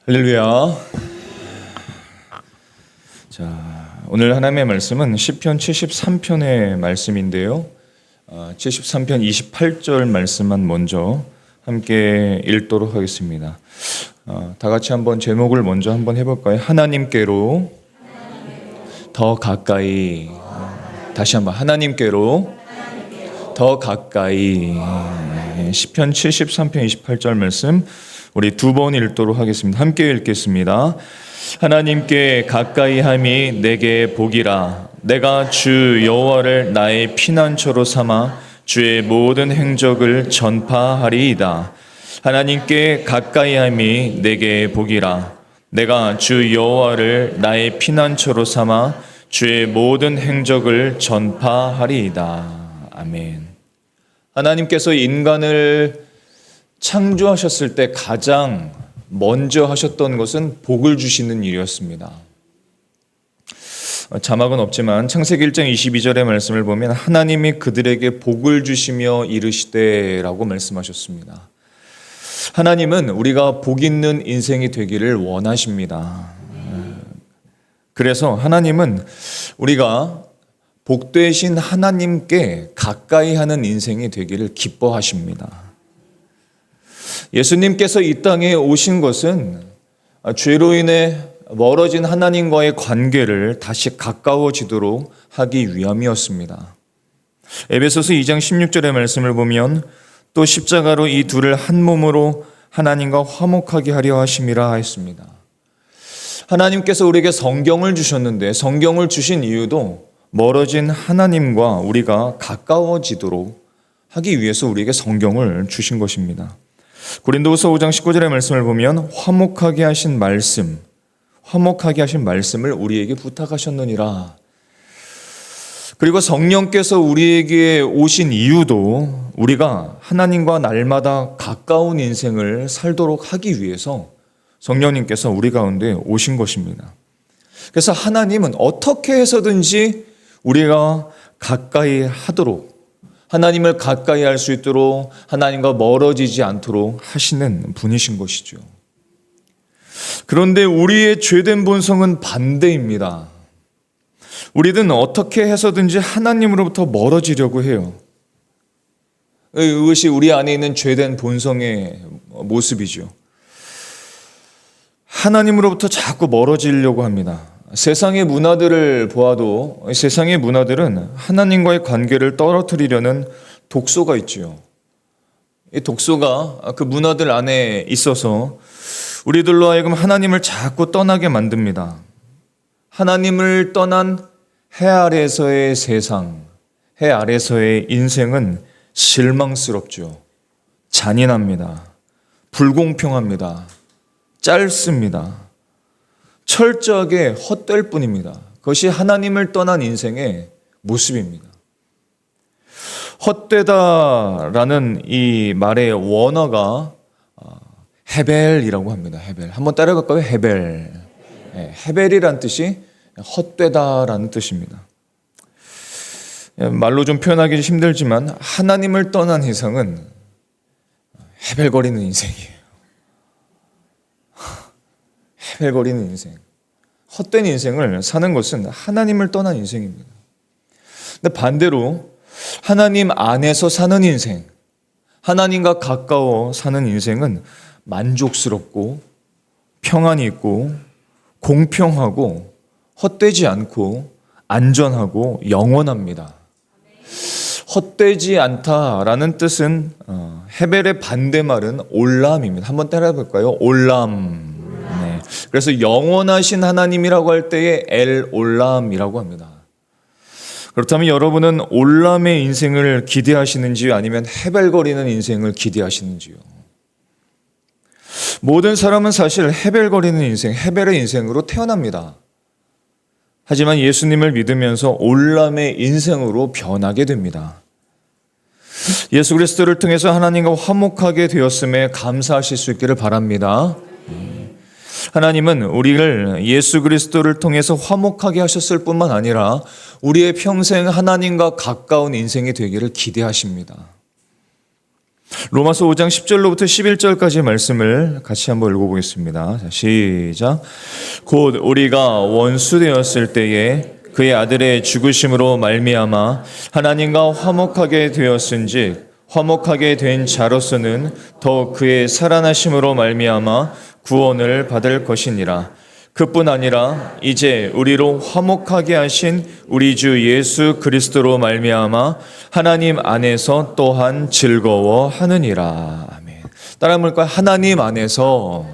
할렐루야. 자, 오늘 하나님의 말씀은 시편 73편의 말씀인데요. 73편 28절 말씀만 먼저 함께 읽도록 하겠습니다. 다 같이 한번 제목을 먼저 한번 해볼까요? 하나님께로 더 가까이. 다시 한번 하나님께로 더 가까이. 시편 73편 28절 말씀 우리 두 번 읽도록 하겠습니다. 함께 읽겠습니다. 하나님께 가까이 함이 내게 복이라. 내가 주 여호와를 나의 피난처로 삼아 주의 모든 행적을 전파하리이다. 하나님께 가까이 함이 내게 복이라. 내가 주 여호와를 나의 피난처로 삼아 주의 모든 행적을 전파하리이다. 아멘. 하나님께서 인간을 창조하셨을 때 가장 먼저 하셨던 것은 복을 주시는 일이었습니다. 자막은 없지만 창세기 1장 22절의 말씀을 보면 하나님이 그들에게 복을 주시며 이르시되라고 말씀하셨습니다. 하나님은 우리가 복 있는 인생이 되기를 원하십니다. 그래서 하나님은 우리가 복되신 하나님께 가까이 하는 인생이 되기를 기뻐하십니다. 예수님께서 이 땅에 오신 것은 죄로 인해 멀어진 하나님과의 관계를 다시 가까워지도록 하기 위함이었습니다. 에베소서 2장 16절의 말씀을 보면 또 십자가로 이 둘을 한 몸으로 하나님과 화목하게 하려 하심이라 했습니다. 하나님께서 우리에게 성경을 주셨는데 성경을 주신 이유도 멀어진 하나님과 우리가 가까워지도록 하기 위해서 우리에게 성경을 주신 것입니다. 고린도후서 5장 19절의 말씀을 보면 화목하게 하신 말씀을 우리에게 부탁하셨느니라. 그리고 성령께서 우리에게 오신 이유도 우리가 하나님과 날마다 가까운 인생을 살도록 하기 위해서 성령님께서 우리 가운데 오신 것입니다. 그래서 하나님은 어떻게 해서든지 우리가 가까이 하도록, 하나님을 가까이 할 수 있도록, 하나님과 멀어지지 않도록 하시는 분이신 것이죠. 그런데 우리의 죄된 본성은 반대입니다. 우리는 어떻게 해서든지 하나님으로부터 멀어지려고 해요. 이것이 우리 안에 있는 죄된 본성의 모습이죠. 하나님으로부터 자꾸 멀어지려고 합니다. 세상의 문화들을 보아도 세상의 문화들은 하나님과의 관계를 떨어뜨리려는 독소가 있지요. 이 독소가 그 문화들 안에 있어서 우리들로 하여금 하나님을 자꾸 떠나게 만듭니다. 하나님을 떠난 해 아래서의 세상, 해 아래서의 인생은 실망스럽죠. 잔인합니다. 불공평합니다. 짧습니다. 철저하게 헛될 뿐입니다. 그것이 하나님을 떠난 인생의 모습입니다. 헛되다라는 이 말의 원어가 헤벨이라고 합니다. 헤벨. 한번 따라갈까요? 헤벨. 헤벨이란 뜻이 헛되다라는 뜻입니다. 말로 좀 표현하기 힘들지만 하나님을 떠난 이상은 헤벨거리는 인생이에요. 헤벨거리는 인생, 헛된 인생을 사는 것은 하나님을 떠난 인생입니다. 근데 반대로 하나님 안에서 사는 인생, 하나님과 가까워 사는 인생은 만족스럽고 평안이 있고 공평하고 헛되지 않고 안전하고 영원합니다. 헛되지 않다라는 뜻은 헤벨의 반대말은 올람입니다. 한번 따라해볼까요? 올람. 그래서 영원하신 하나님이라고 할 때에 엘 올람이라고 합니다. 그렇다면 여러분은 올람의 인생을 기대하시는지요? 아니면 헤벨거리는 인생을 기대하시는지요? 모든 사람은 사실 헤벨거리는 인생, 헤벨의 인생으로 태어납니다. 하지만 예수님을 믿으면서 올람의 인생으로 변하게 됩니다. 예수 그리스도를 통해서 하나님과 화목하게 되었음에 감사하실 수 있기를 바랍니다. 하나님은 우리를 예수 그리스도를 통해서 화목하게 하셨을 뿐만 아니라 우리의 평생 하나님과 가까운 인생이 되기를 기대하십니다. 로마서 5장 10절로부터 11절까지 말씀을 같이 한번 읽어보겠습니다. 자, 시작. 곧 우리가 원수 되었을 때에 그의 아들의 죽으심으로 말미암아 하나님과 화목하게 되었은즉 화목하게 된 자로서는 더 그의 살아나심으로 말미암아 구원을 받을 것이니라. 그뿐 아니라 이제 우리로 화목하게 하신 우리 주 예수 그리스도로 말미암아 하나님 안에서 또한 즐거워하느니라. 아멘. 따라 볼까요? 하나님 안에서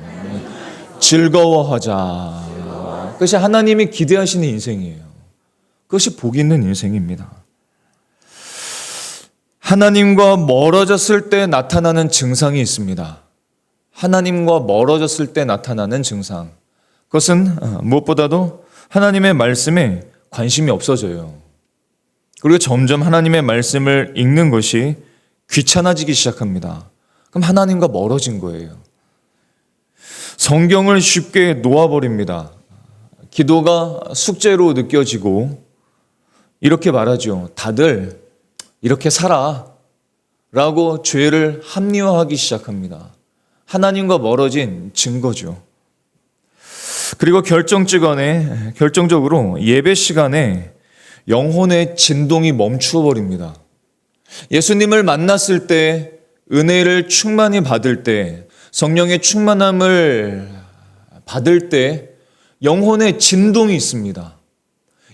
즐거워하자. 그것이 하나님이 기대하시는 인생이에요. 그것이 복 있는 인생입니다. 하나님과 멀어졌을 때 나타나는 증상이 있습니다. 하나님과 멀어졌을 때 나타나는 증상. 그것은 무엇보다도 하나님의 말씀에 관심이 없어져요. 그리고 점점 하나님의 말씀을 읽는 것이 귀찮아지기 시작합니다. 그럼 하나님과 멀어진 거예요. 성경을 쉽게 놓아버립니다. 기도가 숙제로 느껴지고 이렇게 말하죠. 다들 이렇게 살아 라고 죄를 합리화하기 시작합니다. 하나님과 멀어진 증거죠. 그리고 결정적으로 예배 시간에 영혼의 진동이 멈추어 버립니다. 예수님을 만났을 때, 은혜를 충만히 받을 때, 성령의 충만함을 받을 때 영혼의 진동이 있습니다.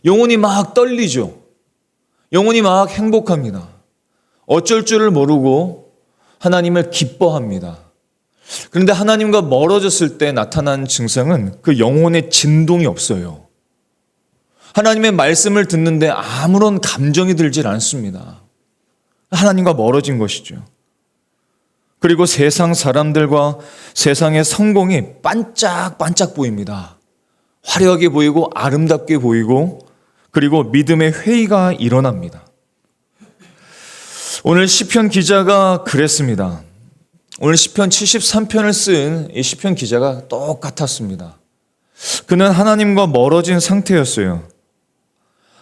영혼이 막 떨리죠. 영혼이 막 행복합니다. 어쩔 줄을 모르고 하나님을 기뻐합니다. 그런데 하나님과 멀어졌을 때 나타난 증상은 그 영혼의 진동이 없어요. 하나님의 말씀을 듣는데 아무런 감정이 들질 않습니다. 하나님과 멀어진 것이죠. 그리고 세상 사람들과 세상의 성공이 반짝반짝 보입니다. 화려하게 보이고 아름답게 보이고 그리고 믿음의 회의가 일어납니다. 오늘 시편 기자가 그랬습니다. 오늘 시편 73편을 쓴 이 시편 기자가 똑같았습니다. 그는 하나님과 멀어진 상태였어요.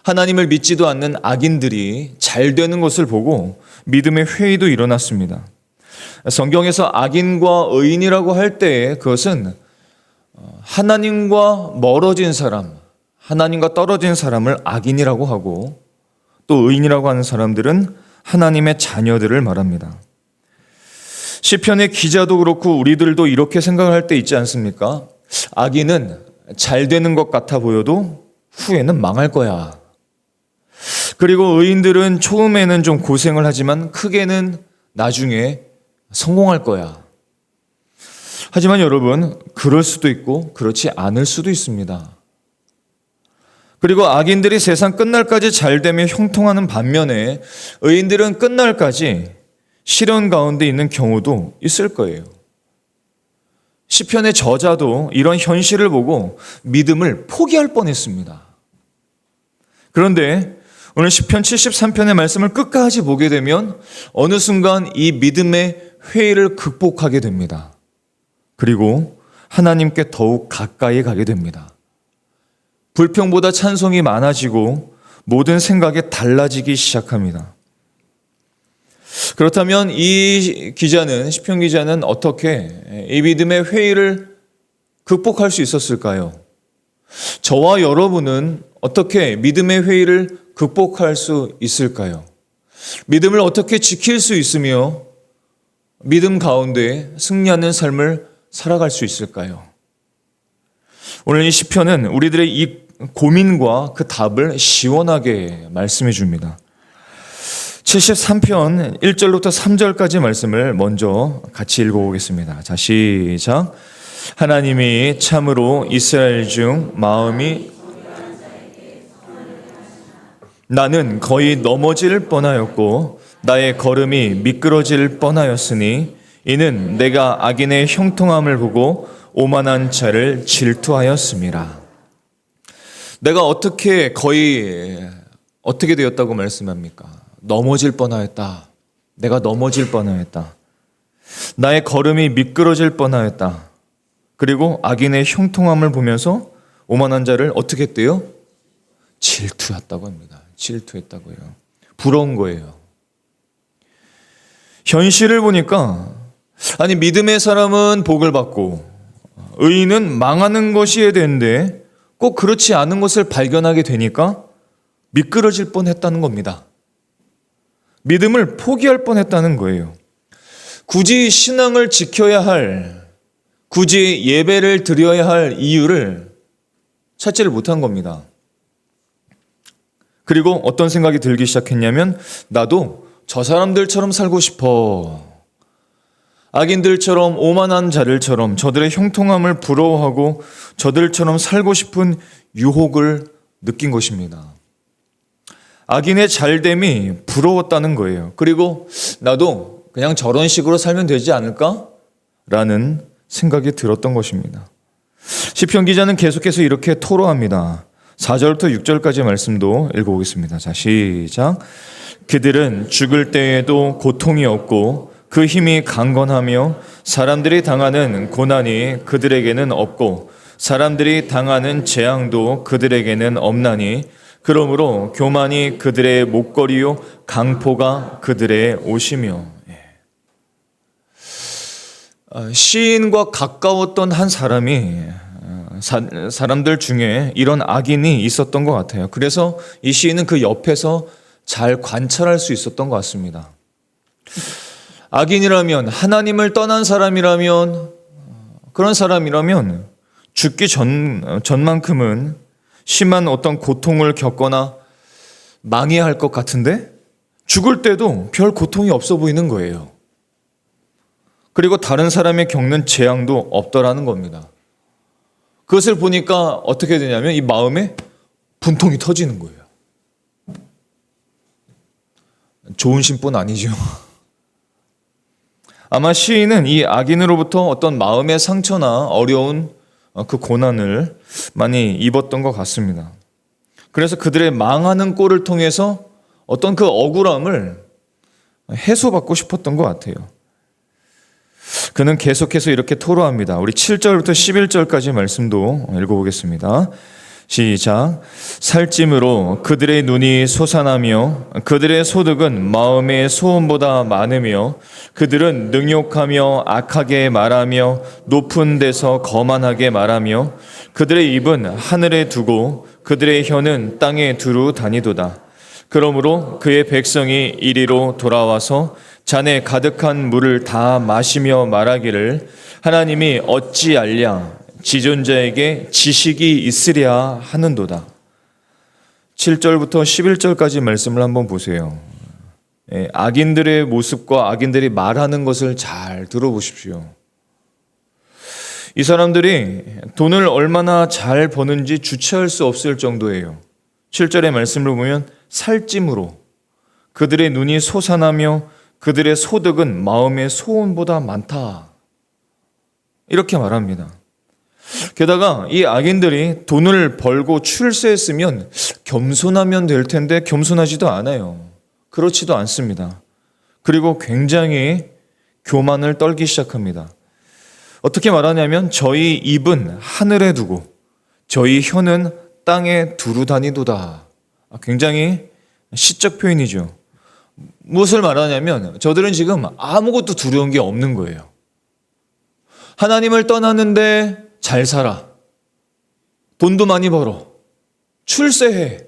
하나님을 믿지도 않는 악인들이 잘 되는 것을 보고 믿음의 회의도 일어났습니다. 성경에서 악인과 의인이라고 할 때 그것은 하나님과 멀어진 사람, 하나님과 떨어진 사람을 악인이라고 하고 또 의인이라고 하는 사람들은 하나님의 자녀들을 말합니다. 시편의 기자도 그렇고 우리들도 이렇게 생각할 때 있지 않습니까? 악인은 잘 되는 것 같아 보여도 후에는 망할 거야. 그리고 의인들은 처음에는 좀 고생을 하지만 크게는 나중에 성공할 거야. 하지만 여러분, 그럴 수도 있고 그렇지 않을 수도 있습니다. 그리고 악인들이 세상 끝날까지 잘되며 형통하는 반면에 의인들은 끝날까지 시련 가운데 있는 경우도 있을 거예요. 시편의 저자도 이런 현실을 보고 믿음을 포기할 뻔했습니다. 그런데 오늘 시편 73편의 말씀을 끝까지 보게 되면 어느 순간 이 믿음의 회의를 극복하게 됩니다. 그리고 하나님께 더욱 가까이 가게 됩니다. 불평보다 찬송이 많아지고 모든 생각이 달라지기 시작합니다. 그렇다면 이 기자는, 시편 기자는 어떻게 이 믿음의 회의를 극복할 수 있었을까요? 저와 여러분은 어떻게 믿음의 회의를 극복할 수 있을까요? 믿음을 어떻게 지킬 수 있으며 믿음 가운데 승리하는 삶을 살아갈 수 있을까요? 오늘 이 시편은 우리들의 이 고민과 그 답을 시원하게 말씀해 줍니다. 73편 1절부터 3절까지 말씀을 먼저 같이 읽어보겠습니다. 자, 시작. 하나님이 참으로 이스라엘 중 마음이 나는 거의 넘어질 뻔하였고 나의 걸음이 미끄러질 뻔하였으니 이는 내가 악인의 형통함을 보고 오만한 자를 질투하였음이라. 내가 어떻게 되었다고 말씀합니까? 넘어질 뻔하였다. 내가 넘어질 뻔하였다. 나의 걸음이 미끄러질 뻔하였다. 그리고 악인의 형통함을 보면서 오만한 자를 어떻게 했대요? 질투했다고 합니다. 질투했다고요. 부러운 거예요. 현실을 보니까 아니 믿음의 사람은 복을 받고 의인은 망하는 것이어야 되는데 꼭 그렇지 않은 것을 발견하게 되니까 미끄러질 뻔했다는 겁니다. 믿음을 포기할 뻔했다는 거예요. 굳이 신앙을 지켜야 할, 굳이 예배를 드려야 할 이유를 찾지를 못한 겁니다. 그리고 어떤 생각이 들기 시작했냐면 나도 저 사람들처럼 살고 싶어. 악인들처럼 오만한 자들처럼 저들의 형통함을 부러워하고 저들처럼 살고 싶은 유혹을 느낀 것입니다. 악인의 잘됨이 부러웠다는 거예요. 그리고 나도 그냥 저런 식으로 살면 되지 않을까? 라는 생각이 들었던 것입니다. 시편 기자는 계속해서 이렇게 토로합니다. 4절부터 6절까지 말씀도 읽어보겠습니다. 자, 시작. 그들은 죽을 때에도 고통이 없고 그 힘이 강건하며 사람들이 당하는 고난이 그들에게는 없고 사람들이 당하는 재앙도 그들에게는 없나니 그러므로 교만이 그들의 목걸이요 강포가 그들의 옷이며. 시인과 가까웠던 한 사람이 사람들 중에 이런 악인이 있었던 것 같아요. 그래서 이 시인은 그 옆에서 잘 관찰할 수 있었던 것 같습니다. 악인이라면, 하나님을 떠난 사람이라면, 그런 사람이라면 죽기 전만큼은 심한 어떤 고통을 겪거나 망해야 할 것 같은데 죽을 때도 별 고통이 없어 보이는 거예요. 그리고 다른 사람이 겪는 재앙도 없더라는 겁니다. 그것을 보니까 어떻게 되냐면 이 마음에 분통이 터지는 거예요. 좋은 심보는 아니죠. 아마 시인은 이 악인으로부터 어떤 마음의 상처나 어려운 그 고난을 많이 입었던 것 같습니다. 그래서 그들의 망하는 꼴을 통해서 어떤 그 억울함을 해소받고 싶었던 것 같아요. 그는 계속해서 이렇게 토로합니다. 우리 7절부터 11절까지 말씀도 읽어보겠습니다. 시작. 살찜으로 그들의 눈이 솟아나며 그들의 소득은 마음의 소원보다 많으며 그들은 능욕하며 악하게 말하며 높은 데서 거만하게 말하며 그들의 입은 하늘에 두고 그들의 혀는 땅에 두루 다니도다. 그러므로 그의 백성이 이리로 돌아와서 잔에 가득한 물을 다 마시며 말하기를 하나님이 어찌 알랴 지존자에게 지식이 있으랴 하는도다. 7절부터 11절까지 말씀을 한번 보세요. 악인들의 모습과 악인들이 말하는 것을 잘 들어보십시오. 이 사람들이 돈을 얼마나 잘 버는지 주체할 수 없을 정도예요. 7절의 말씀을 보면 살찜으로 그들의 눈이 솟아나며 그들의 소득은 마음의 소원보다 많다. 이렇게 말합니다. 게다가 이 악인들이 돈을 벌고 출세했으면 겸손하면 될 텐데 겸손하지도 않아요. 그렇지도 않습니다. 그리고 굉장히 교만을 떨기 시작합니다. 어떻게 말하냐면 저희 입은 하늘에 두고 저희 혀는 땅에 두루 다니도다. 굉장히 시적 표현이죠. 무엇을 말하냐면 저들은 지금 아무것도 두려운 게 없는 거예요. 하나님을 떠났는데 잘 살아. 돈도 많이 벌어. 출세해.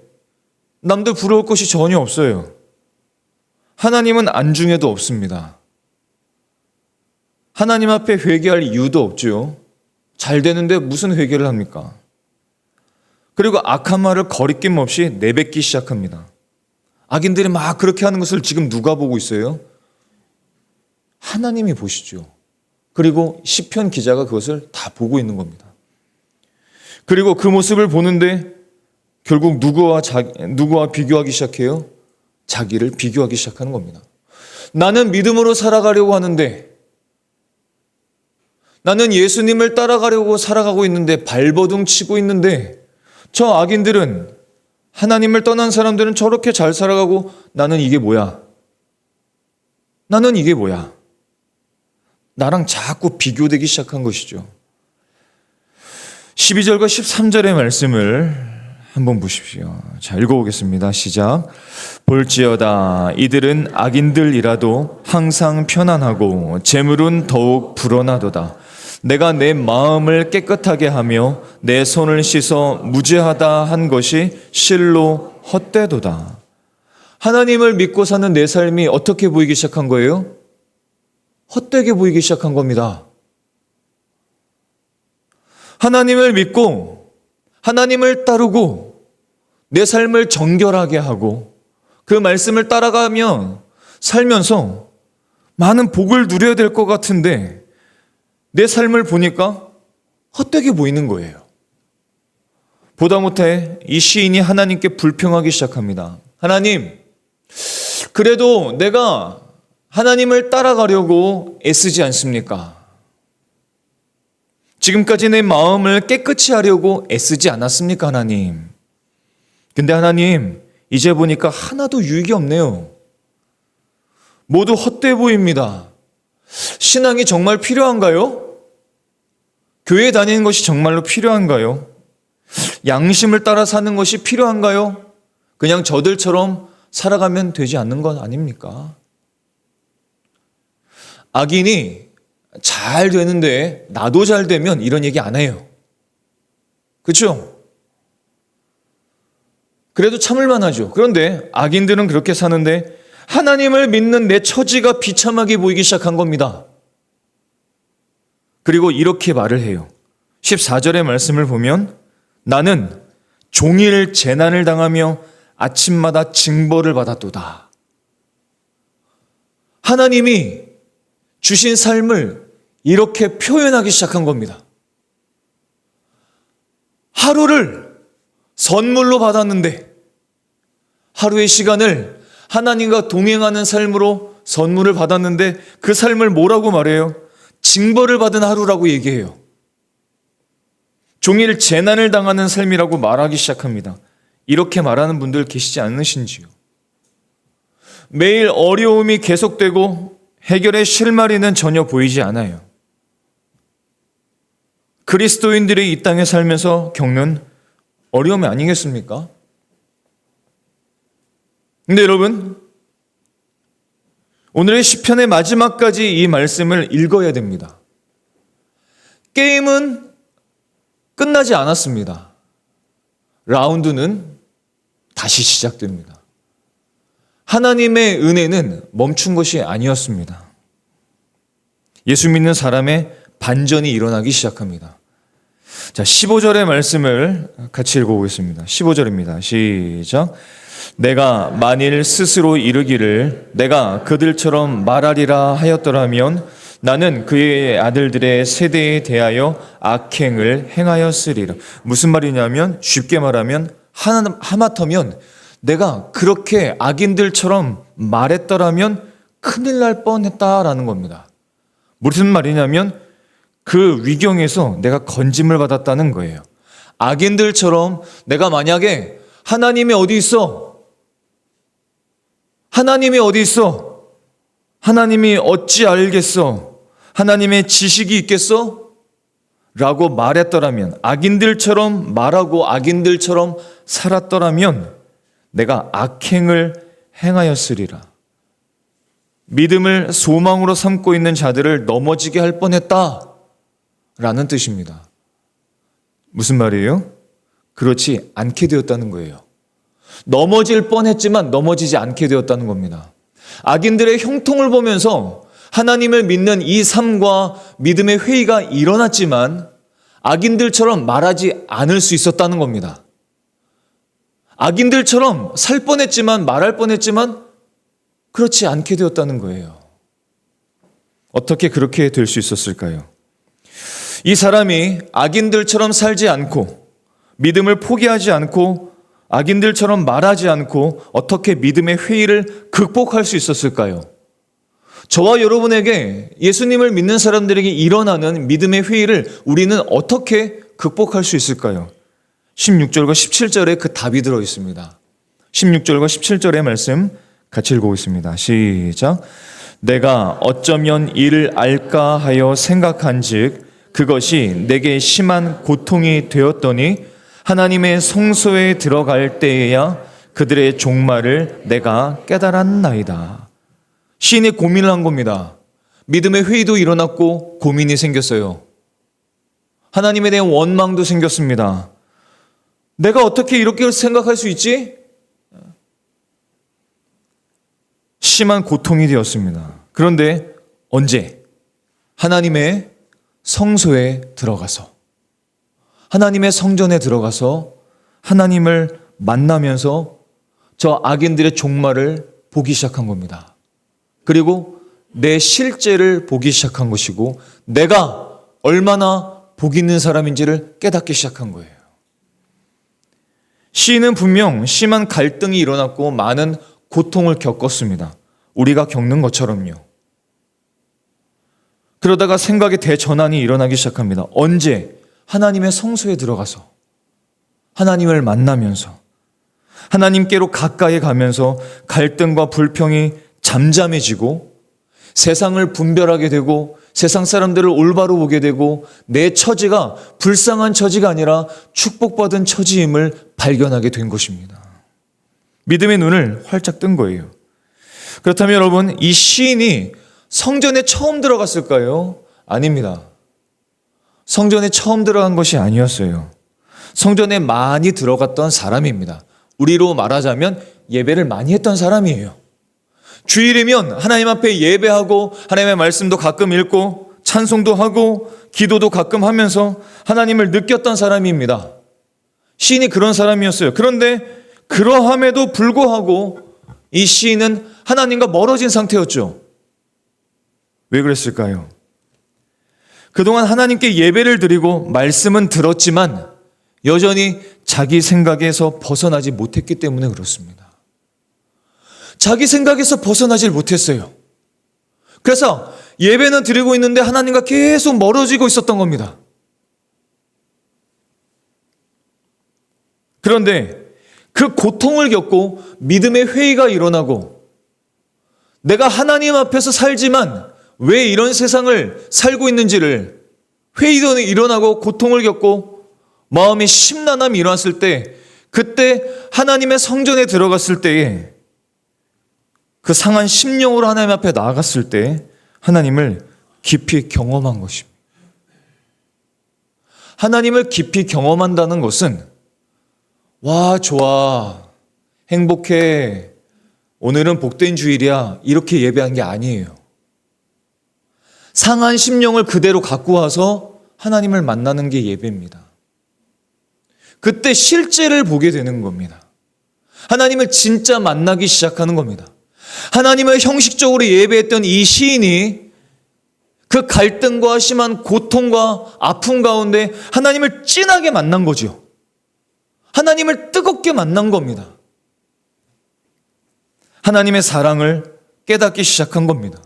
남들 부러울 것이 전혀 없어요. 하나님은 안중에도 없습니다. 하나님 앞에 회개할 이유도 없죠. 잘 되는데 무슨 회개를 합니까? 그리고 악한 말을 거리낌 없이 내뱉기 시작합니다. 악인들이 막 그렇게 하는 것을 지금 누가 보고 있어요? 하나님이 보시죠. 그리고 시편 기자가 그것을 다 보고 있는 겁니다. 그리고 그 모습을 보는데 결국 누구와 비교하기 시작해요? 자기를 비교하기 시작하는 겁니다. 나는 믿음으로 살아가려고 하는데 나는 예수님을 따라가려고 살아가고 있는데 발버둥 치고 있는데 저 악인들은 하나님을 떠난 사람들은 저렇게 잘 살아가고 나는 이게 뭐야? 나는 이게 뭐야? 나랑 자꾸 비교되기 시작한 것이죠. 12절과 13절의 말씀을 한번 보십시오. 자, 읽어보겠습니다. 시작. 볼지어다 이들은 악인들이라도 항상 편안하고 재물은 더욱 불어나도다. 내가 내 마음을 깨끗하게 하며 내 손을 씻어 무죄하다 한 것이 실로 헛되도다. 하나님을 믿고 사는 내 삶이 어떻게 보이기 시작한 거예요? 헛되게 보이기 시작한 겁니다. 하나님을 믿고 하나님을 따르고 내 삶을 정결하게 하고 그 말씀을 따라가면 살면서 많은 복을 누려야 될 것 같은데 내 삶을 보니까 헛되게 보이는 거예요. 보다 못해 이 시인이 하나님께 불평하기 시작합니다. 하나님, 그래도 내가 하나님을 따라가려고 애쓰지 않습니까? 지금까지 내 마음을 깨끗이 하려고 애쓰지 않았습니까, 하나님? 근데 하나님, 이제 보니까 하나도 유익이 없네요. 모두 헛돼 보입니다. 신앙이 정말 필요한가요? 교회 다니는 것이 정말로 필요한가요? 양심을 따라 사는 것이 필요한가요? 그냥 저들처럼 살아가면 되지 않는 것 아닙니까? 악인이 잘 되는데 나도 잘 되면 이런 얘기 안 해요. 그렇죠? 그래도 참을만 하죠. 그런데 악인들은 그렇게 사는데 하나님을 믿는 내 처지가 비참하게 보이기 시작한 겁니다. 그리고 이렇게 말을 해요. 14절의 말씀을 보면 나는 종일 재난을 당하며 아침마다 징벌을 받았도다. 하나님이 주신 삶을 이렇게 표현하기 시작한 겁니다. 하루를 선물로 받았는데 하루의 시간을 하나님과 동행하는 삶으로 선물을 받았는데 그 삶을 뭐라고 말해요? 징벌을 받은 하루라고 얘기해요. 종일 재난을 당하는 삶이라고 말하기 시작합니다. 이렇게 말하는 분들 계시지 않으신지요? 매일 어려움이 계속되고 해결의 실마리는 전혀 보이지 않아요. 그리스도인들이 이 땅에 살면서 겪는 어려움이 아니겠습니까? 근데 여러분, 오늘의 시편의 마지막까지 이 말씀을 읽어야 됩니다. 게임은 끝나지 않았습니다. 라운드는 다시 시작됩니다. 하나님의 은혜는 멈춘 것이 아니었습니다. 예수 믿는 사람의 반전이 일어나기 시작합니다. 자, 15절의 말씀을 같이 읽어보겠습니다. 15절입니다. 시작. 내가 만일 스스로 이르기를 내가 그들처럼 말하리라 하였더라면 나는 그의 아들들의 세대에 대하여 악행을 행하였으리라. 무슨 말이냐면 쉽게 말하면 하마터면 내가 그렇게 악인들처럼 말했더라면 큰일 날 뻔했다라는 겁니다. 무슨 말이냐면 그 위경에서 내가 건짐을 받았다는 거예요. 악인들처럼 내가 만약에 하나님이 어디 있어? 하나님이 어디 있어? 하나님이 어찌 알겠어? 하나님의 지식이 있겠어? 라고 말했더라면, 악인들처럼 말하고 악인들처럼 살았더라면 내가 악행을 행하였으리라. 믿음을 소망으로 삼고 있는 자들을 넘어지게 할 뻔했다 라는 뜻입니다. 무슨 말이에요? 그렇지 않게 되었다는 거예요. 넘어질 뻔했지만 넘어지지 않게 되었다는 겁니다. 악인들의 형통을 보면서 하나님을 믿는 이 삶과 믿음의 회의가 일어났지만 악인들처럼 말하지 않을 수 있었다는 겁니다. 악인들처럼 살 뻔했지만 말할 뻔했지만 그렇지 않게 되었다는 거예요. 어떻게 그렇게 될 수 있었을까요? 이 사람이 악인들처럼 살지 않고 믿음을 포기하지 않고 악인들처럼 말하지 않고 어떻게 믿음의 회의를 극복할 수 있었을까요? 저와 여러분에게 예수님을 믿는 사람들에게 일어나는 믿음의 회의를 우리는 어떻게 극복할 수 있을까요? 16절과 17절에 그 답이 들어 있습니다. 16절과 17절의 말씀 같이 읽어보겠습니다. 시작. 내가 어쩌면 이를 알까 하여 생각한즉 그것이 내게 심한 고통이 되었더니 하나님의 성소에 들어갈 때에야 그들의 종말을 내가 깨달았나이다. 시인이 고민을 한 겁니다. 믿음의 회의도 일어났고 고민이 생겼어요. 하나님에 대한 원망도 생겼습니다. 내가 어떻게 이렇게 생각할 수 있지? 심한 고통이 되었습니다. 그런데 언제? 하나님의 성소에 들어가서, 하나님의 성전에 들어가서 하나님을 만나면서 저 악인들의 종말을 보기 시작한 겁니다. 그리고 내 실제를 보기 시작한 것이고 내가 얼마나 복 있는 사람인지를 깨닫기 시작한 거예요. 시인은 분명 심한 갈등이 일어났고 많은 고통을 겪었습니다. 우리가 겪는 것처럼요. 그러다가 생각의 대전환이 일어나기 시작합니다. 언제? 하나님의 성소에 들어가서 하나님을 만나면서 하나님께로 가까이 가면서 갈등과 불평이 잠잠해지고 세상을 분별하게 되고 세상 사람들을 올바로 보게 되고 내 처지가 불쌍한 처지가 아니라 축복받은 처지임을 발견하게 된 것입니다. 믿음의 눈을 활짝 뜬 거예요. 그렇다면 여러분, 이 시인이 성전에 처음 들어갔을까요? 아닙니다. 성전에 처음 들어간 것이 아니었어요. 성전에 많이 들어갔던 사람입니다. 우리로 말하자면 예배를 많이 했던 사람이에요. 주일이면 하나님 앞에 예배하고 하나님의 말씀도 가끔 읽고 찬송도 하고 기도도 가끔 하면서 하나님을 느꼈던 사람입니다. 시인이 그런 사람이었어요. 그런데 그러함에도 불구하고 이 시인은 하나님과 멀어진 상태였죠. 왜 그랬을까요? 그동안 하나님께 예배를 드리고 말씀은 들었지만 여전히 자기 생각에서 벗어나지 못했기 때문에 그렇습니다. 자기 생각에서 벗어나질 못했어요. 그래서 예배는 드리고 있는데 하나님과 계속 멀어지고 있었던 겁니다. 그런데 그 고통을 겪고 믿음의 회의가 일어나고 내가 하나님 앞에서 살지만 왜 이런 세상을 살고 있는지를 회의도 일어나고 고통을 겪고 마음의 심란함이 일어났을 때 그때 하나님의 성전에 들어갔을 때에 그 상한 심령으로 하나님 앞에 나아갔을 때 하나님을 깊이 경험한 것입니다. 하나님을 깊이 경험한다는 것은 와 좋아 행복해 오늘은 복된 주일이야 이렇게 예배한 게 아니에요. 상한 심령을 그대로 갖고 와서 하나님을 만나는 게 예배입니다. 그때 실제를 보게 되는 겁니다. 하나님을 진짜 만나기 시작하는 겁니다. 하나님을 형식적으로 예배했던 이 시인이 그 갈등과 심한 고통과 아픔 가운데 하나님을 진하게 만난 거죠. 하나님을 뜨겁게 만난 겁니다. 하나님의 사랑을 깨닫기 시작한 겁니다.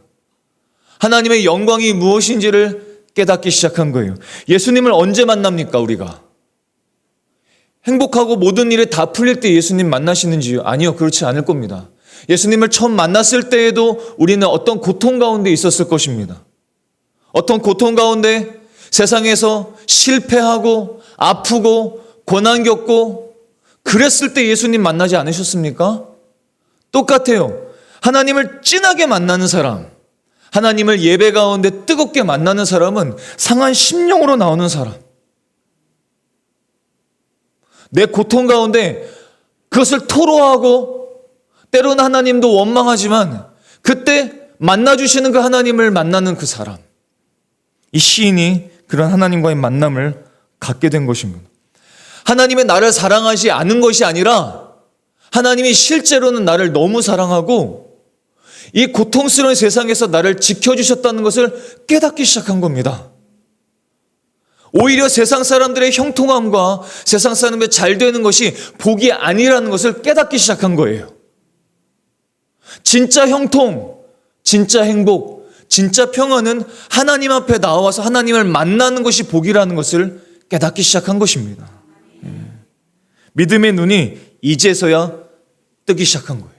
하나님의 영광이 무엇인지를 깨닫기 시작한 거예요. 예수님을 언제 만납니까, 우리가? 행복하고 모든 일이 다 풀릴 때 예수님 만나시는지요? 아니요, 그렇지 않을 겁니다. 예수님을 처음 만났을 때에도 우리는 어떤 고통 가운데 있었을 것입니다. 어떤 고통 가운데 세상에서 실패하고 아프고 고난 겪고 그랬을 때 예수님 만나지 않으셨습니까? 똑같아요. 하나님을 진하게 만나는 사람, 하나님을 예배 가운데 뜨겁게 만나는 사람은 상한 심령으로 나오는 사람. 내 고통 가운데 그것을 토로하고 때로는 하나님도 원망하지만 그때 만나주시는 그 하나님을 만나는 그 사람. 이 시인이 그런 하나님과의 만남을 갖게 된 것입니다. 하나님의 나를 사랑하지 않은 것이 아니라 하나님이 실제로는 나를 너무 사랑하고 이 고통스러운 세상에서 나를 지켜주셨다는 것을 깨닫기 시작한 겁니다. 오히려 세상 사람들의 형통함과 세상 사람의 잘 되는 것이 복이 아니라는 것을 깨닫기 시작한 거예요. 진짜 형통, 진짜 행복, 진짜 평안은 하나님 앞에 나와서 하나님을 만나는 것이 복이라는 것을 깨닫기 시작한 것입니다. 믿음의 눈이 이제서야 뜨기 시작한 거예요.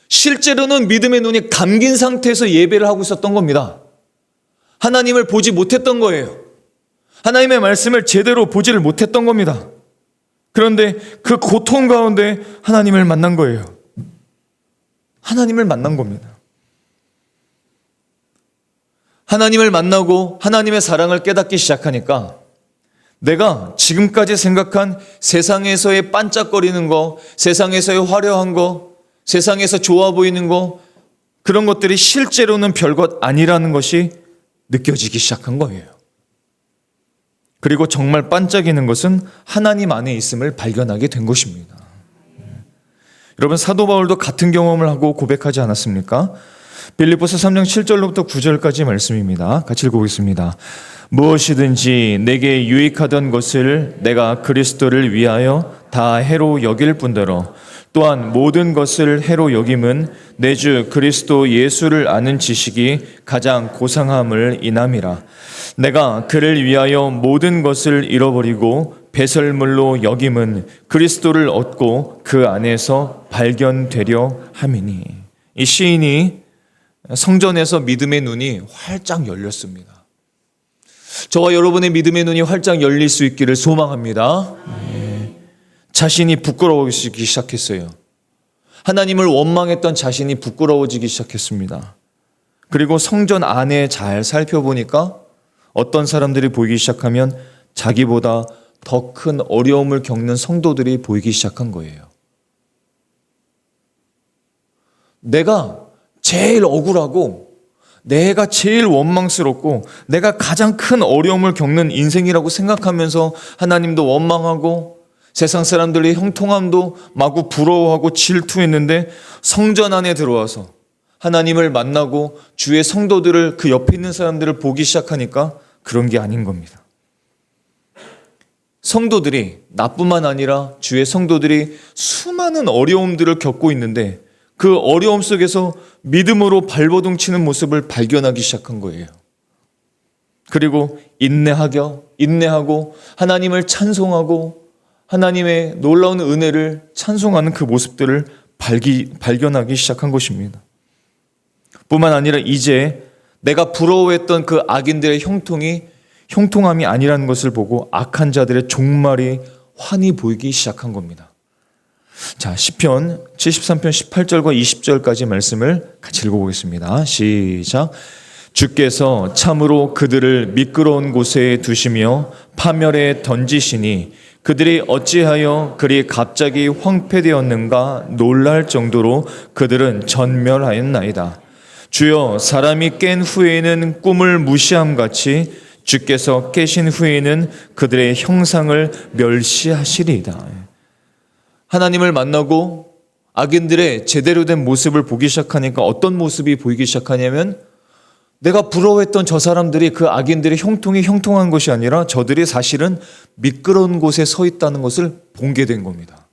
실제로는 믿음의 눈이 감긴 상태에서 예배를 하고 있었던 겁니다. 하나님을 보지 못했던 거예요. 하나님의 말씀을 제대로 보지를 못했던 겁니다. 그런데 그 고통 가운데 하나님을 만난 거예요. 하나님을 만난 겁니다. 하나님을 만나고 하나님의 사랑을 깨닫기 시작하니까 내가 지금까지 생각한 세상에서의 반짝거리는 거, 세상에서의 화려한 거, 세상에서 좋아 보이는 거, 그런 것들이 실제로는 별것 아니라는 것이 느껴지기 시작한 거예요. 그리고 정말 반짝이는 것은 하나님 안에 있음을 발견하게 된 것입니다. 여러분, 사도 바울도 같은 경험을 하고 고백하지 않았습니까? 빌립보서 3장 7절로부터 9절까지 말씀입니다. 같이 읽어보겠습니다. 무엇이든지 내게 유익하던 것을 내가 그리스도를 위하여 다 해로 여길 뿐더러 또한 모든 것을 해로 여김은 내 주 그리스도 예수를 아는 지식이 가장 고상함을 인함이라. 내가 그를 위하여 모든 것을 잃어버리고 배설물로 여김은 그리스도를 얻고 그 안에서 발견되려 함이니. 이 시인이 성전에서 믿음의 눈이 활짝 열렸습니다. 저와 여러분의 믿음의 눈이 활짝 열릴 수 있기를 소망합니다. 자신이 부끄러워지기 시작했어요. 하나님을 원망했던 자신이 부끄러워지기 시작했습니다. 그리고 성전 안에 잘 살펴보니까 어떤 사람들이 보이기 시작하면 자기보다 더 큰 어려움을 겪는 성도들이 보이기 시작한 거예요. 내가 제일 억울하고 내가 제일 원망스럽고 내가 가장 큰 어려움을 겪는 인생이라고 생각하면서 하나님도 원망하고 세상 사람들의 형통함도 마구 부러워하고 질투했는데 성전 안에 들어와서 하나님을 만나고 주의 성도들을, 그 옆에 있는 사람들을 보기 시작하니까 그런 게 아닌 겁니다. 성도들이, 나뿐만 아니라 주의 성도들이 수많은 어려움들을 겪고 있는데 그 어려움 속에서 믿음으로 발버둥치는 모습을 발견하기 시작한 거예요. 그리고 인내하고 하나님을 찬송하고 하나님의 놀라운 은혜를 찬송하는 그 모습들을 발견하기 시작한 것입니다. 뿐만 아니라 이제 내가 부러워했던 그 악인들의 형통함이 아니라는 것을 보고 악한 자들의 종말이 환히 보이기 시작한 겁니다. 자, 시편 73편 18절과 20절까지 말씀을 같이 읽어보겠습니다. 시작. 주께서 참으로 그들을 미끄러운 곳에 두시며 파멸에 던지시니 그들이 어찌하여 그리 갑자기 황폐되었는가 놀랄 정도로 그들은 전멸하였나이다. 주여, 사람이 깬 후에는 꿈을 무시함같이 주께서 깨신 후에는 그들의 형상을 멸시하시리이다. 하나님을 만나고 악인들의 제대로 된 모습을 보기 시작하니까 어떤 모습이 보이기 시작하냐면 내가 부러워했던 저 사람들이, 그 악인들의 형통이 형통한 것이 아니라 저들이 사실은 미끄러운 곳에 서 있다는 것을 보게 된 겁니다.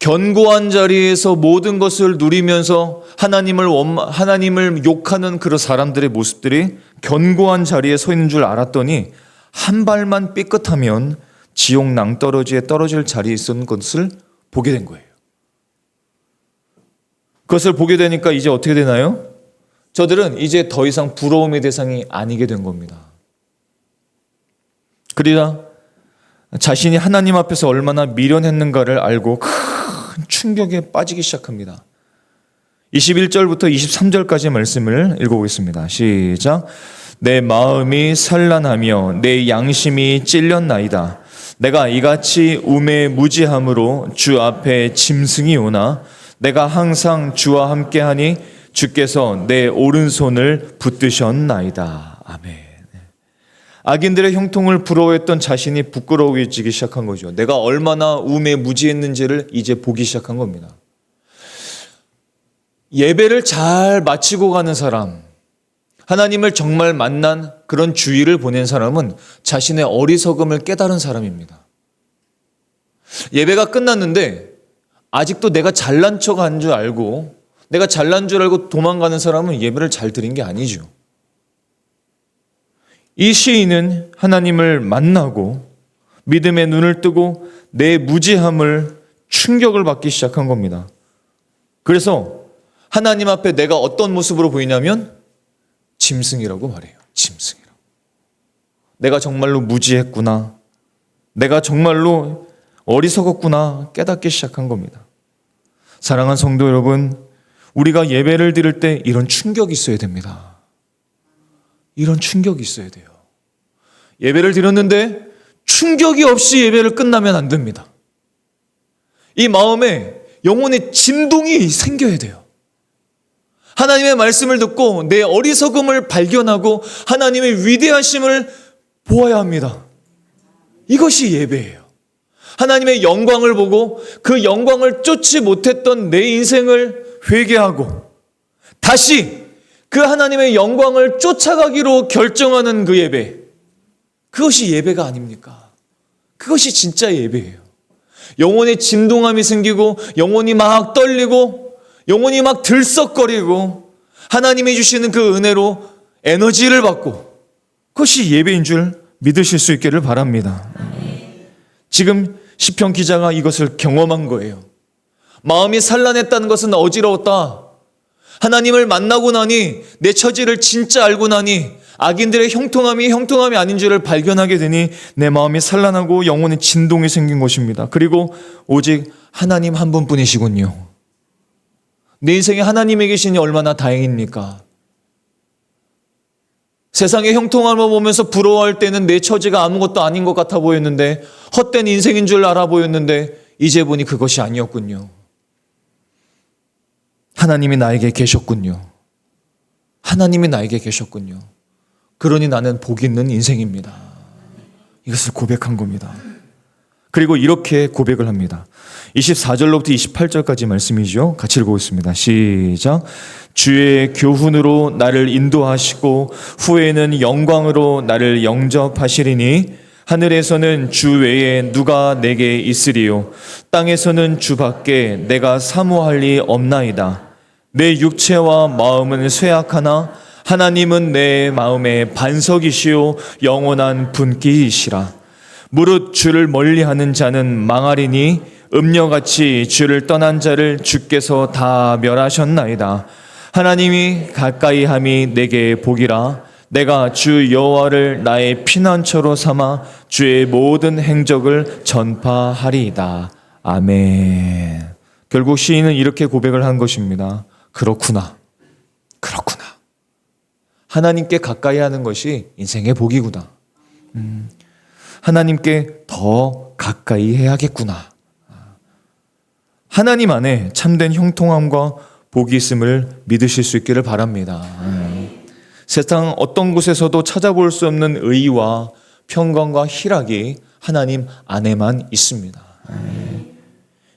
견고한 자리에서 모든 것을 누리면서 하나님을 욕하는 그런 사람들의 모습들이 견고한 자리에 서 있는 줄 알았더니 한 발만 삐끗하면 지옥 낭떠러지에 떨어질 자리에 있었는 것을 보게 된 거예요. 그것을 보게 되니까 이제 어떻게 되나요? 저들은 이제 더 이상 부러움의 대상이 아니게 된 겁니다. 그러나 자신이 하나님 앞에서 얼마나 미련했는가를 알고 큰 충격에 빠지기 시작합니다. 21절부터 23절까지 말씀을 읽어보겠습니다. 시작. 내 마음이 산란하며 내 양심이 찔렸나이다. 내가 이같이 우매무지함으로 주 앞에 짐승이 오나 내가 항상 주와 함께하니 주께서 내 오른손을 붙드셨나이다. 아멘. 악인들의 형통을 부러워했던 자신이 부끄러워지기 시작한 거죠. 내가 얼마나 우매무지했는지를 이제 보기 시작한 겁니다. 예배를 잘 마치고 가는 사람, 하나님을 정말 만난 그런 주일을 보낸 사람은 자신의 어리석음을 깨달은 사람입니다. 예배가 끝났는데 아직도 내가 잘난 척한 줄 알고, 내가 잘난 줄 알고 도망가는 사람은 예배를 잘 드린 게 아니죠. 이 시인은 하나님을 만나고 믿음의 눈을 뜨고 내 무지함을 충격을 받기 시작한 겁니다. 그래서 하나님 앞에 내가 어떤 모습으로 보이냐면 짐승이라고 말해요. 짐승이라고. 내가 정말로 무지했구나. 내가 정말로 어리석었구나 깨닫기 시작한 겁니다. 사랑하는 성도 여러분, 우리가 예배를 드릴 때 이런 충격이 있어야 됩니다. 이런 충격이 있어야 돼요. 예배를 드렸는데 충격이 없이 예배를 끝나면 안 됩니다. 이 마음에 영혼의 진동이 생겨야 돼요. 하나님의 말씀을 듣고 내 어리석음을 발견하고 하나님의 위대하심을 보아야 합니다. 이것이 예배예요. 하나님의 영광을 보고 그 영광을 쫓지 못했던 내 인생을 회개하고 다시 그 하나님의 영광을 쫓아가기로 결정하는 그 예배. 그것이 예배가 아닙니까? 그것이 진짜 예배예요. 영혼의 진동함이 생기고 영혼이 막 떨리고 영혼이 막 들썩거리고 하나님이 주시는 그 은혜로 에너지를 받고 그것이 예배인 줄 믿으실 수 있기를 바랍니다. 지금 시편 기자가 이것을 경험한 거예요. 마음이 산란했다는 것은 어지러웠다. 하나님을 만나고 나니 내 처지를 진짜 알고 나니 악인들의 형통함이 아닌 줄을 발견하게 되니 내 마음이 산란하고 영혼의 진동이 생긴 것입니다. 그리고 오직 하나님 한 분뿐이시군요. 내 인생에 하나님이 계시니 얼마나 다행입니까? 세상의 형통함을 보면서 부러워할 때는 내 처지가 아무것도 아닌 것 같아 보였는데 헛된 인생인 줄 알아 보였는데 이제 보니 그것이 아니었군요. 하나님이 나에게 계셨군요. 하나님이 나에게 계셨군요. 그러니 나는 복 있는 인생입니다. 이것을 고백한 겁니다. 그리고 이렇게 고백을 합니다. 24절로부터 28절까지 말씀이죠. 같이 읽어보겠습니다. 시작. 주의 교훈으로 나를 인도하시고 후에는 영광으로 나를 영접하시리니 하늘에서는 주 외에 누가 내게 있으리요 땅에서는 주밖에 내가 사모할 리 없나이다. 내 육체와 마음은 쇠약하나 하나님은 내 마음의 반석이시요 영원한 분기이시라. 무릇 주를 멀리하는 자는 망하리니 음녀같이 주를 떠난 자를 주께서 다 멸하셨나이다. 하나님이 가까이함이 내게 복이라. 내가 주 여호와를 나의 피난처로 삼아 주의 모든 행적을 전파하리이다. 아멘. 결국 시인은 이렇게 고백을 한 것입니다. 그렇구나. 하나님께 가까이 하는 것이 인생의 복이구나. 하나님께 더 가까이 해야겠구나. 하나님 안에 참된 형통함과 복이 있음을 믿으실 수 있기를 바랍니다. 세상 어떤 곳에서도 찾아볼 수 없는 의와 평강과 희락이 하나님 안에만 있습니다.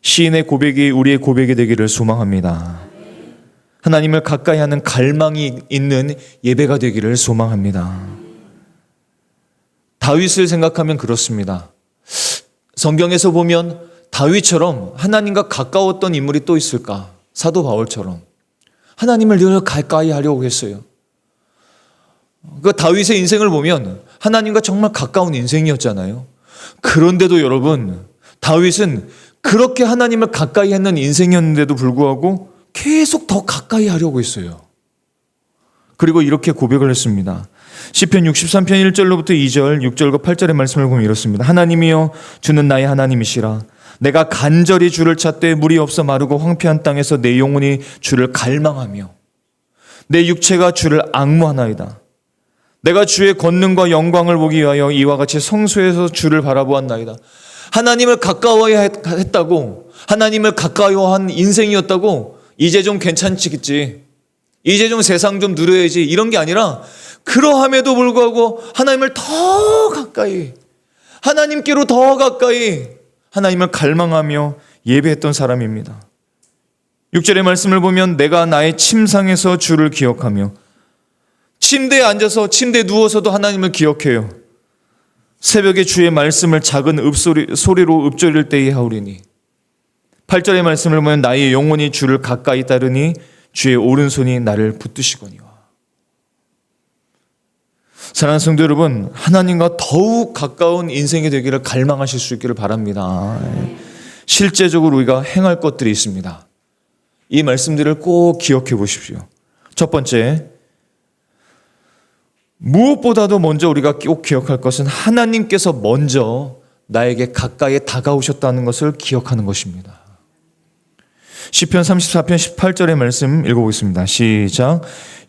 시인의 고백이 우리의 고백이 되기를 소망합니다. 하나님을 가까이 하는 갈망이 있는 예배가 되기를 소망합니다. 다윗을 생각하면 그렇습니다. 성경에서 보면 다윗처럼 하나님과 가까웠던 인물이 또 있을까? 사도 바울처럼 하나님을 늘 가까이 하려고 했어요. 그 다윗의 인생을 보면 하나님과 정말 가까운 인생이었잖아요. 그런데도 여러분, 다윗은 그렇게 하나님을 가까이 했는 인생이었는데도 불구하고 계속 더 가까이 하려고 했어요. 그리고 이렇게 고백을 했습니다. 시편 63편 1절로부터 2절, 6절과 8절의 말씀을 보면 이렇습니다. 하나님이여 주는 나의 하나님이시라. 내가 간절히 주를 찾되 물이 없어 마르고 황폐한 땅에서 내 영혼이 주를 갈망하며 내 육체가 주를 앙무하나이다. 내가 주의 권능과 영광을 보기 위하여 이와 같이 성소에서 주를 바라보았나이다. 하나님을 가까워야 했다고, 하나님을 가까워한 인생이었다고 이제 좀 괜찮겠지, 이제 좀 세상 좀 누려야지, 이런 게 아니라 그러함에도 불구하고 하나님을 더 가까이, 하나님께로 더 가까이 하나님을 갈망하며 예배했던 사람입니다. 6절의 말씀을 보면 내가 나의 침상에서 주를 기억하며, 침대에 앉아서 침대에 누워서도 하나님을 기억해요. 새벽에 주의 말씀을 작은 소리로 읊조릴 때에 하오리니. 8절의 말씀을 보면 나의 영혼이 주를 가까이 따르니 주의 오른손이 나를 붙드시거니와. 사랑하는 성도 여러분, 하나님과 더욱 가까운 인생이 되기를 갈망하실 수 있기를 바랍니다. 실제적으로 우리가 행할 것들이 있습니다. 이 말씀들을 꼭 기억해 보십시오. 첫 번째, 무엇보다도 먼저 우리가 꼭 기억할 것은 하나님께서 먼저 나에게 가까이 다가오셨다는 것을 기억하는 것입니다. 시편 34편 18절의 말씀 읽어보겠습니다. 시작.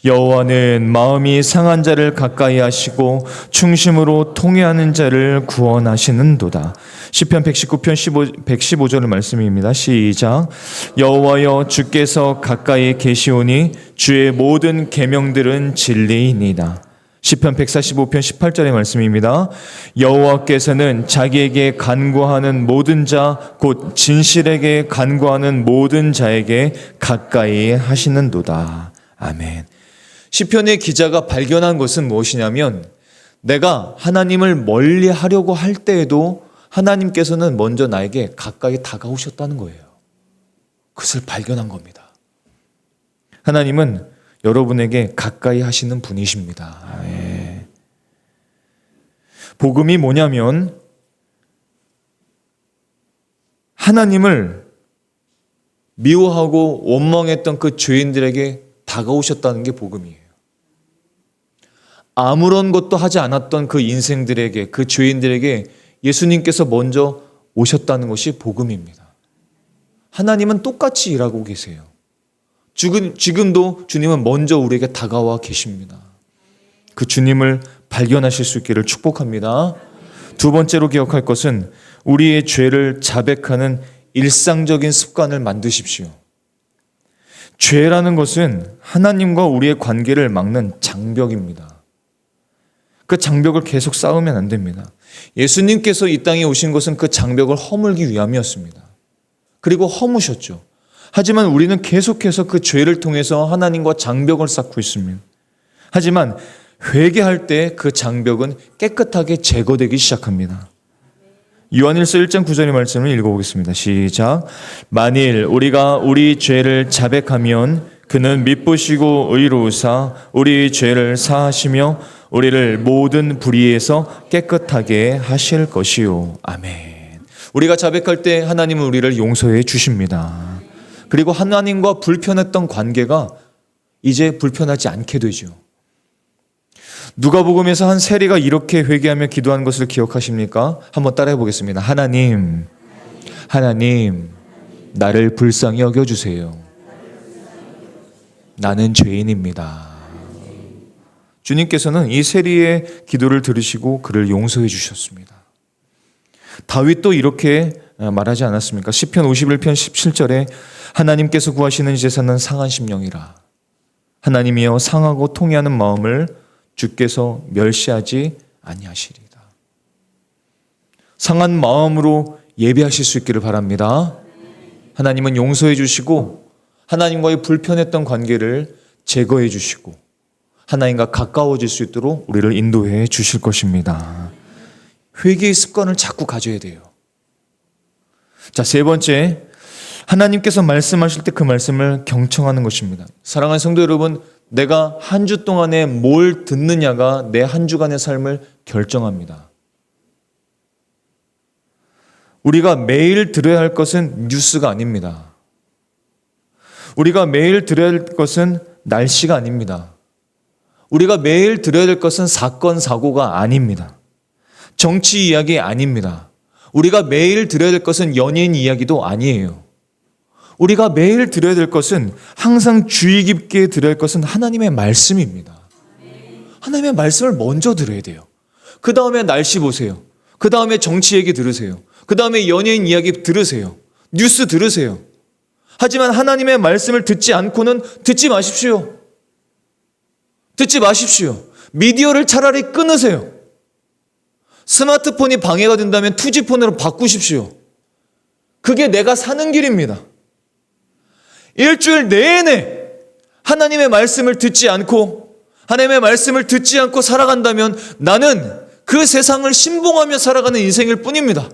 여호와는 마음이 상한 자를 가까이 하시고 충심으로 통회하는 자를 구원하시는도다. 시편 119편 115절의 말씀입니다. 시작. 여호와여 주께서 가까이 계시오니 주의 모든 계명들은 진리이니이다. 시편 145편 18절의 말씀입니다. 여호와께서는 자기에게 간구하는 모든 자 곧 진실에게 간구하는 모든 자에게 가까이 하시는도다. 아멘. 시편의 기자가 발견한 것은 무엇이냐면 내가 하나님을 멀리 하려고 할 때에도 하나님께서는 먼저 나에게 가까이 다가오셨다는 거예요. 그것을 발견한 겁니다. 하나님은 여러분에게 가까이 하시는 분이십니다. 예. 복음이 뭐냐면 하나님을 미워하고 원망했던 그 죄인들에게 다가오셨다는 게 복음이에요. 아무런 것도 하지 않았던 그 인생들에게, 그 죄인들에게 예수님께서 먼저 오셨다는 것이 복음입니다. 하나님은 똑같이 일하고 계세요. 지금도 주님은 먼저 우리에게 다가와 계십니다. 그 주님을 발견하실 수 있기를 축복합니다. 두 번째로 기억할 것은 우리의 죄를 자백하는 일상적인 습관을 만드십시오. 죄라는 것은 하나님과 우리의 관계를 막는 장벽입니다. 그 장벽을 계속 쌓으면 안 됩니다. 예수님께서 이 땅에 오신 것은 그 장벽을 허물기 위함이었습니다. 그리고 허무셨죠. 하지만 우리는 계속해서 그 죄를 통해서 하나님과 장벽을 쌓고 있습니다. 하지만 회개할 때 그 장벽은 깨끗하게 제거되기 시작합니다. 요한일서 1장 9절의 말씀을 읽어보겠습니다. 시작. 만일 우리가 우리 죄를 자백하면 그는 미쁘시고 의로우사 우리 죄를 사하시며 우리를 모든 불의에서 깨끗하게 하실 것이요. 아멘. 우리가 자백할 때 하나님은 우리를 용서해 주십니다. 그리고 하나님과 불편했던 관계가 이제 불편하지 않게 되죠. 누가복음에서 한 세리가 이렇게 회개하며 기도한 것을 기억하십니까? 한번 따라해 보겠습니다. 하나님, 나를 불쌍히 여겨주세요. 나는 죄인입니다. 주님께서는 이 세리의 기도를 들으시고 그를 용서해 주셨습니다. 다윗도 이렇게 말하지 않았습니까? 시편 51편 17절에 하나님께서 구하시는 제사는 상한 심령이라. 하나님이여 상하고 통회하는 마음을 주께서 멸시하지 아니하시리다. 상한 마음으로 예배하실 수 있기를 바랍니다. 하나님은 용서해 주시고 하나님과의 불편했던 관계를 제거해 주시고 하나님과 가까워질 수 있도록 우리를 인도해 주실 것입니다. 회개의 습관을 자꾸 가져야 돼요. 자, 세 번째, 하나님께서 말씀하실 때 그 말씀을 경청하는 것입니다. 사랑하는 성도 여러분, 내가 한 주 동안에 뭘 듣느냐가 내 한 주간의 삶을 결정합니다. 우리가 매일 들어야 할 것은 뉴스가 아닙니다. 우리가 매일 들어야 할 것은 날씨가 아닙니다. 우리가 매일 들어야 될 것은 사건, 사고가 아닙니다. 정치 이야기 아닙니다. 우리가 매일 들어야 될 것은 연예인 이야기도 아니에요. 우리가 매일 들어야 될 것은 항상 주의 깊게 들어야 할 것은 하나님의 말씀입니다. 하나님의 말씀을 먼저 들어야 돼요. 그 다음에 날씨 보세요. 그 다음에 정치 얘기 들으세요. 그 다음에 연예인 이야기 들으세요. 뉴스 들으세요. 하지만 하나님의 말씀을 듣지 않고는 듣지 마십시오. 듣지 마십시오. 미디어를 차라리 끊으세요. 스마트폰이 방해가 된다면 투지폰으로 바꾸십시오. 그게 내가 사는 길입니다. 일주일 내내 하나님의 말씀을 듣지 않고 하나님의 말씀을 듣지 않고 살아간다면 나는 그 세상을 신봉하며 살아가는 인생일 뿐입니다.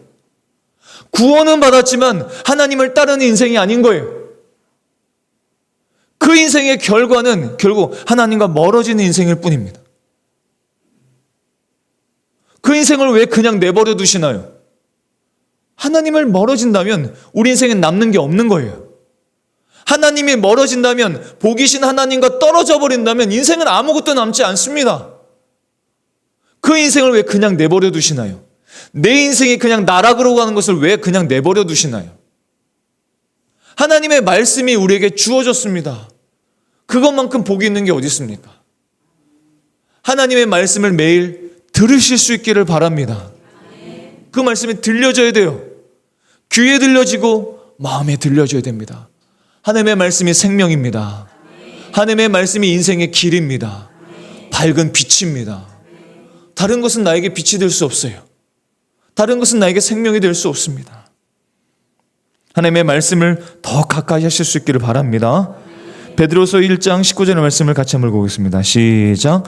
구원은 받았지만 하나님을 따르는 인생이 아닌 거예요. 그 인생의 결과는 결국 하나님과 멀어지는 인생일 뿐입니다. 그 인생을 왜 그냥 내버려 두시나요? 하나님을 멀어진다면 우리 인생엔 남는 게 없는 거예요. 하나님이 멀어진다면, 복이신 하나님과 떨어져 버린다면 인생은 아무것도 남지 않습니다. 그 인생을 왜 그냥 내버려 두시나요? 내 인생이 그냥 나락으로 가는 것을 왜 그냥 내버려 두시나요? 하나님의 말씀이 우리에게 주어졌습니다. 그것만큼 복이 있는 게 어디 있습니까? 하나님의 말씀을 매일 들으실 수 있기를 바랍니다. 그 말씀이 들려져야 돼요. 귀에 들려지고 마음에 들려져야 됩니다. 하나님의 말씀이 생명입니다. 하나님의 말씀이 인생의 길입니다. 밝은 빛입니다. 다른 것은 나에게 빛이 될 수 없어요. 다른 것은 나에게 생명이 될 수 없습니다. 하나님의 말씀을 더 가까이 하실 수 있기를 바랍니다. 베드로서 1장 19절의 말씀을 같이 한번 읽어보겠습니다. 시작.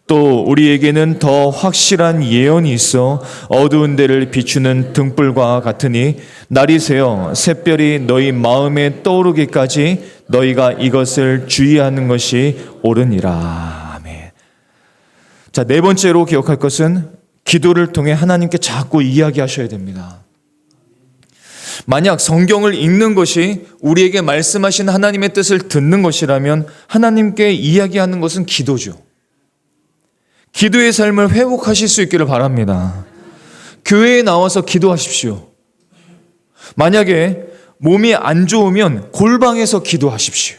또 우리에게는 더 확실한 예언이 있어 어두운 데를 비추는 등불과 같으니 날이 새어 샛별이 너희 마음에 떠오르기까지 너희가 이것을 주의하는 것이 옳으니라. 아멘. 자, 네 번째로 기억할 것은 기도를 통해 하나님께 자꾸 이야기하셔야 됩니다. 만약 성경을 읽는 것이 우리에게 말씀하신 하나님의 뜻을 듣는 것이라면 하나님께 이야기하는 것은 기도죠. 기도의 삶을 회복하실 수 있기를 바랍니다. 교회에 나와서 기도하십시오. 만약에 몸이 안 좋으면 골방에서 기도하십시오.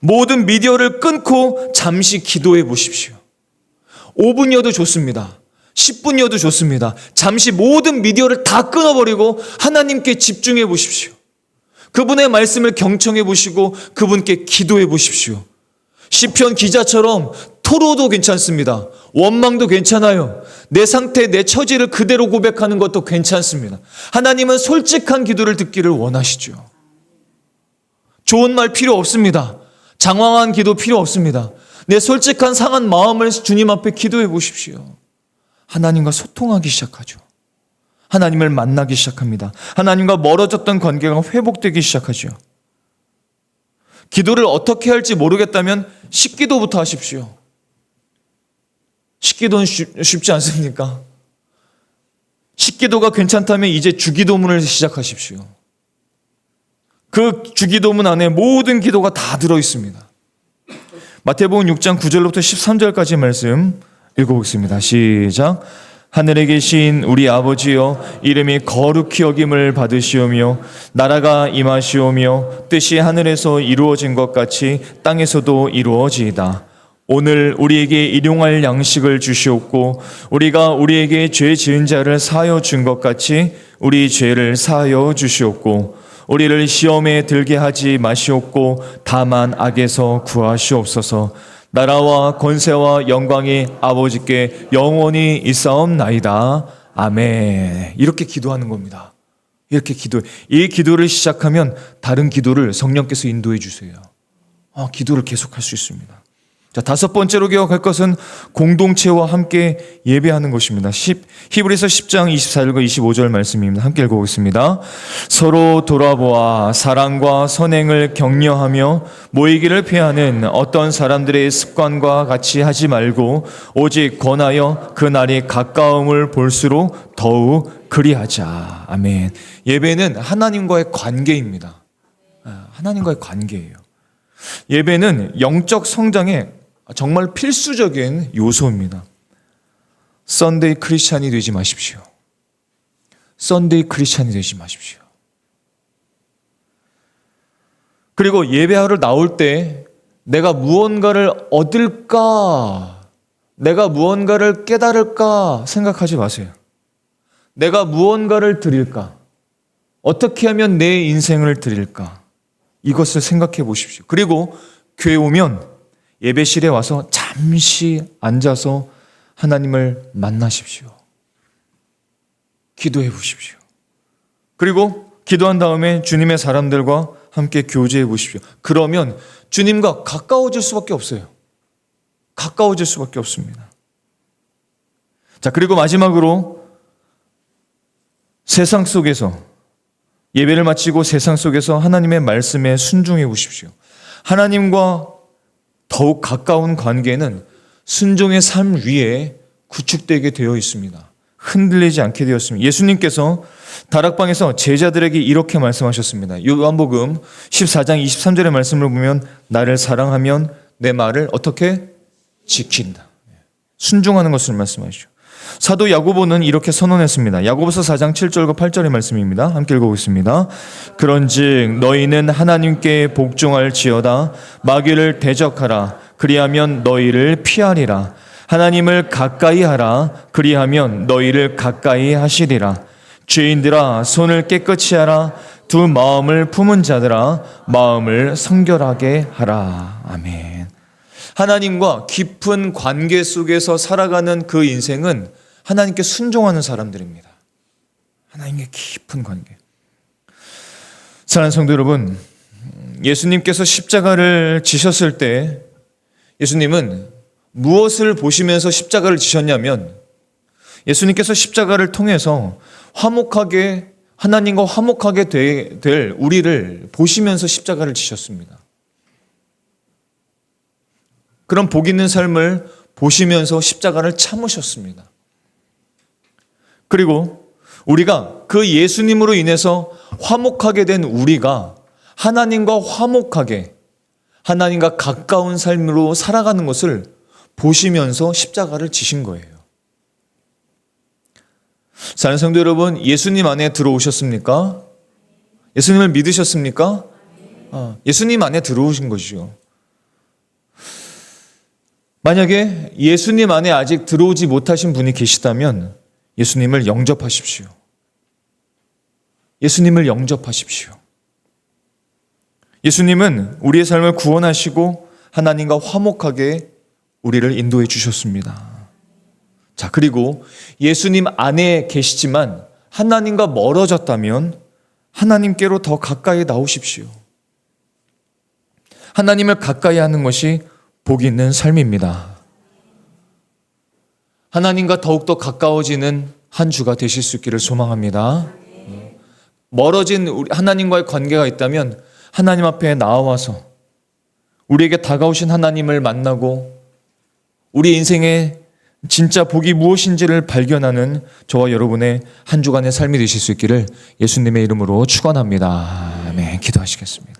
모든 미디어를 끊고 잠시 기도해 보십시오. 5분이어도 좋습니다. 10분이어도 좋습니다. 잠시 모든 미디어를 다 끊어버리고 하나님께 집중해 보십시오. 그분의 말씀을 경청해 보시고 그분께 기도해 보십시오. 시편 기자처럼 토로도 괜찮습니다. 원망도 괜찮아요. 내 상태, 내 처지를 그대로 고백하는 것도 괜찮습니다. 하나님은 솔직한 기도를 듣기를 원하시죠. 좋은 말 필요 없습니다. 장황한 기도 필요 없습니다. 내 솔직한 상한 마음을 주님 앞에 기도해 보십시오. 하나님과 소통하기 시작하죠. 하나님을 만나기 시작합니다. 하나님과 멀어졌던 관계가 회복되기 시작하죠. 기도를 어떻게 할지 모르겠다면 식기도부터 하십시오. 식기도는 쉽지 않습니까? 식기도가 괜찮다면 이제 주기도문을 시작하십시오. 그 주기도문 안에 모든 기도가 다 들어있습니다. 마태복음 6장 9절부터 13절까지 말씀 읽어보겠습니다. 시작. 하늘에 계신 우리 아버지여, 이름이 거룩히 여김을 받으시오며 나라가 임하시오며 뜻이 하늘에서 이루어진 것 같이 땅에서도 이루어지이다. 오늘 우리에게 일용할 양식을 주시옵고 우리가 우리에게 죄 지은 자를 사하여 준 것 같이 우리 죄를 사하여 주시옵고 우리를 시험에 들게 하지 마시옵고 다만 악에서 구하시옵소서. 나라와 권세와 영광이 아버지께 영원히 있사옵나이다. 아멘. 이렇게 기도하는 겁니다. 이렇게 기도해. 이 기도를 시작하면 다른 기도를 성령께서 인도해 주세요. 기도를 계속할 수 있습니다. 자, 다섯 번째로 기억할 것은 공동체와 함께 예배하는 것입니다. 히브리서 10장 24절과 25절 말씀입니다. 함께 읽어보겠습니다. 서로 돌아보아 사랑과 선행을 격려하며 모이기를 피하는 어떤 사람들의 습관과 같이 하지 말고 오직 권하여 그 날이 가까움을 볼수록 더욱 그리하자. 아멘. 예배는 하나님과의 관계입니다. 하나님과의 관계예요. 예배는 영적 성장에 정말 필수적인 요소입니다. 썬데이 크리스찬이 되지 마십시오. 썬데이 크리스찬이 되지 마십시오. 그리고 예배하러 나올 때 내가 무언가를 얻을까, 내가 무언가를 깨달을까 생각하지 마세요. 내가 무언가를 드릴까, 어떻게 하면 내 인생을 드릴까, 이것을 생각해 보십시오. 그리고 교회 오면 예배실에 와서 잠시 앉아서 하나님을 만나십시오. 기도해 보십시오. 그리고 기도한 다음에 주님의 사람들과 함께 교제해 보십시오. 그러면 주님과 가까워질 수밖에 없어요. 가까워질 수밖에 없습니다. 자, 그리고 마지막으로 세상 속에서 예배를 마치고 세상 속에서 하나님의 말씀에 순종해 보십시오. 하나님과 더욱 가까운 관계는 순종의 삶 위에 구축되게 되어 있습니다. 흔들리지 않게 되었습니다. 예수님께서 다락방에서 제자들에게 이렇게 말씀하셨습니다. 요한복음 14장 23절의 말씀을 보면 나를 사랑하면 내 말을 어떻게 지킨다. 순종하는 것을 말씀하시죠. 사도 야고보는 이렇게 선언했습니다. 야고보서 4장 7절과 8절의 말씀입니다. 함께 읽어보겠습니다. 그런즉 너희는 하나님께 복종할지어다. 마귀를 대적하라. 그리하면 너희를 피하리라. 하나님을 가까이 하라. 그리하면 너희를 가까이 하시리라. 죄인들아 손을 깨끗이 하라. 두 마음을 품은 자들아 마음을 성결하게 하라. 아멘. 하나님과 깊은 관계 속에서 살아가는 그 인생은 하나님께 순종하는 사람들입니다. 하나님께 깊은 관계. 사랑하는 성도 여러분, 예수님께서 십자가를 지셨을 때 예수님은 무엇을 보시면서 십자가를 지셨냐면 예수님께서 십자가를 통해서 화목하게 하나님과 화목하게 될 우리를 보시면서 십자가를 지셨습니다. 그런 복 있는 삶을 보시면서 십자가를 참으셨습니다. 그리고 우리가 그 예수님으로 인해서 화목하게 된 우리가 하나님과 화목하게 하나님과 가까운 삶으로 살아가는 것을 보시면서 십자가를 지신 거예요. 사랑하는 성도 여러분, 예수님 안에 들어오셨습니까? 예수님을 믿으셨습니까? 예수님 안에 들어오신 것이죠. 만약에 예수님 안에 아직 들어오지 못하신 분이 계시다면 예수님을 영접하십시오. 예수님을 영접하십시오. 예수님은 우리의 삶을 구원하시고 하나님과 화목하게 우리를 인도해 주셨습니다. 자, 그리고 예수님 안에 계시지만 하나님과 멀어졌다면 하나님께로 더 가까이 나오십시오. 하나님을 가까이 하는 것이 복 있는 삶입니다. 하나님과 더욱더 가까워지는 한 주가 되실 수 있기를 소망합니다. 멀어진 하나님과의 관계가 있다면 하나님 앞에 나와서 우리에게 다가오신 하나님을 만나고 우리 인생의 진짜 복이 무엇인지를 발견하는 저와 여러분의 한 주간의 삶이 되실 수 있기를 예수님의 이름으로 축원합니다. 아멘. 기도하시겠습니다.